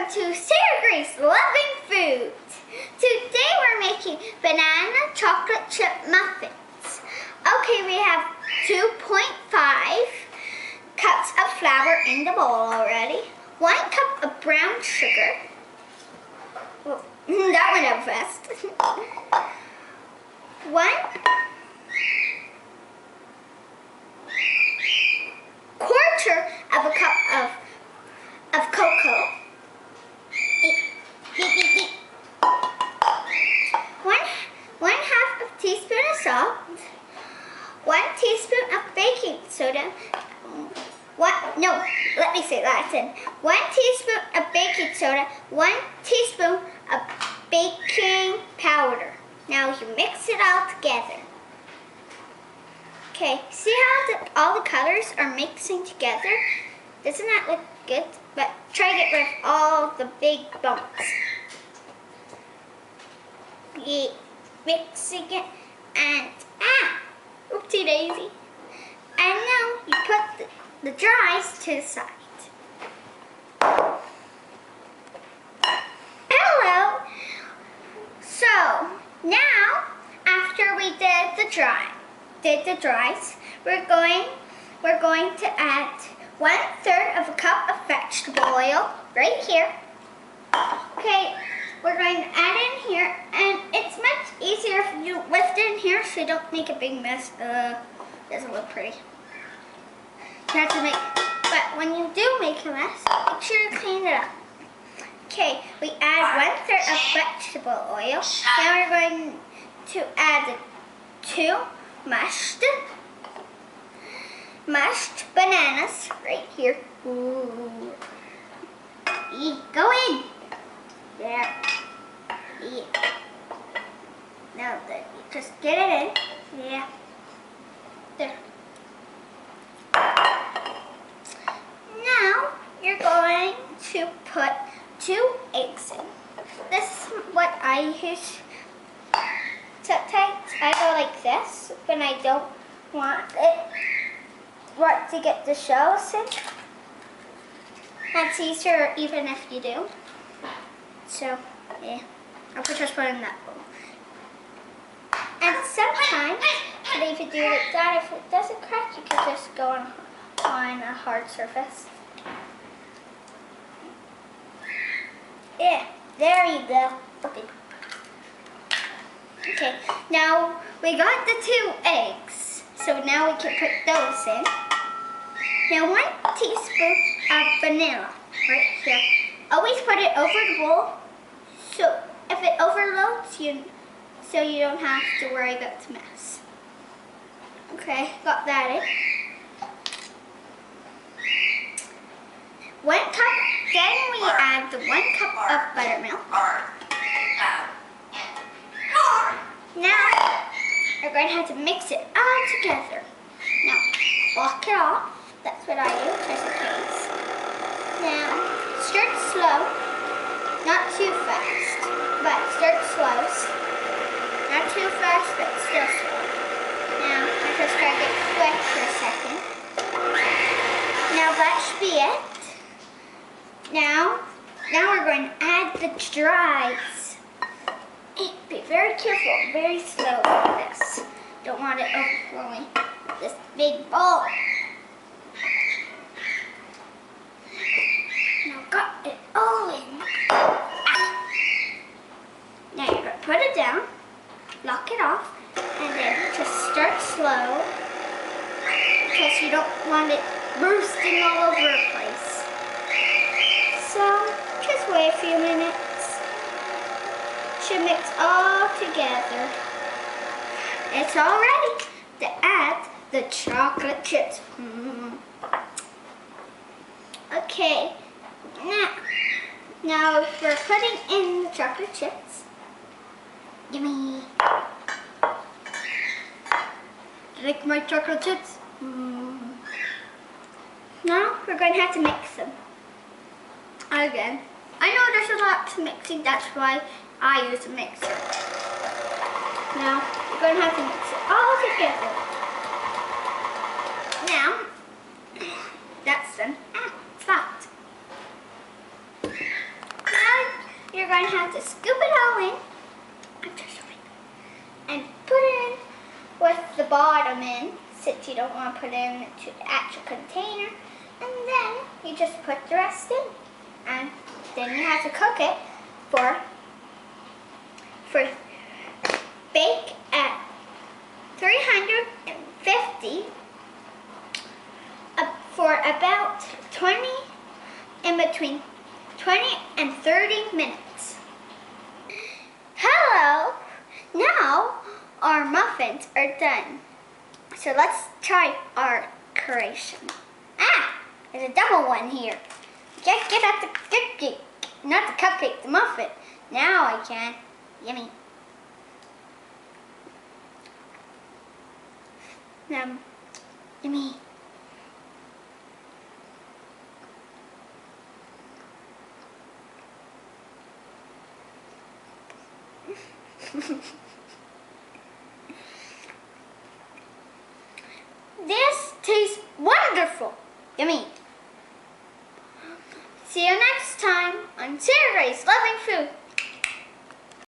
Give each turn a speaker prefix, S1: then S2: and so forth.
S1: welcome to Sarah Grace Loving Food. Today we're making banana chocolate chip muffins. Okay, we have 2.5 cups of flour in the bowl already. 1 cup of brown sugar. Oh, that went up fast. 1 quarter of a cup of cocoa. 1/2 teaspoon of salt. 1 teaspoon of baking soda. 1 teaspoon of baking soda. 1 teaspoon of baking powder. Now you mix it all together. Okay, see how all the colors are mixing together? Doesn't that look good? But try to get rid of all the big bumps. Yeah, mixing it and oopsie daisy. And now you put the dries to the side. Hello. So now after we did the dries, we're going to add 1/3 of a cup of vegetable oil right here. Okay, we're going to add in here, and it's much easier if you lift it in here so you don't make a big mess. Doesn't look pretty. You have to but when you do make a mess, make sure you clean it up. Okay, we add 1/3 of vegetable oil. Now we're going to add the 2 mashed bananas right here. Ooh. Go in. There. Yeah. Now that you just get it in. Yeah. There. Now you're going to put 2 eggs in. This is what I use. Sometimes I go like this when I don't want to get the shells in. That's easier even if you do. So, yeah, I'll just put it in that bowl. And sometimes, if you do like that, if it doesn't crack, you can just go on a hard surface. Yeah, there you go. Okay, now we got the 2 eggs. So now we can put those in. Now 1 teaspoon of vanilla right here. Always put it over the bowl, so if it overloads, so you don't have to worry about the mess. Okay, got that in. 1 cup, then we add the 1 cup of buttermilk. Now, we're going to have to mix it all together. Now, block it off. That's what I do, just in case. Now, start slow. Not too fast, but start slow. Not too fast, but still slow. Now, I just try to get quick for a second. Now, that should be it. Now we're going to add the dries. Be very careful, very slow with this. Don't want it overflowing this big bowl. Now got it all in. Now you're going to put it down, lock it off, and then just start slow because you don't want it bursting all over the place. So just wait a few minutes. Should mix all together. It's all ready to add the chocolate chips. Okay, now we're putting in the chocolate chips. Yummy. Like my chocolate chips. Now we're going to have to mix them again. I know there's a lot to mixing, that's why I use a mixer. Now, you're going to have to mix it all together. Now, that's done. It's hot. going to have to scoop it all in and put it in with the bottom in, since you don't want to put it in the actual container. And then you just put the rest in. And then you have to cook it for bake at 350 for about between 20 and 30 minutes. Hello! Now our muffins are done. So let's try our creation. Ah! There's a double one here. Just get out the cupcake. Not the cupcake, the muffin. Now I can. Yummy. Yummy. This tastes wonderful. Yummy. See you next time on Sarah Ray's Loving Food.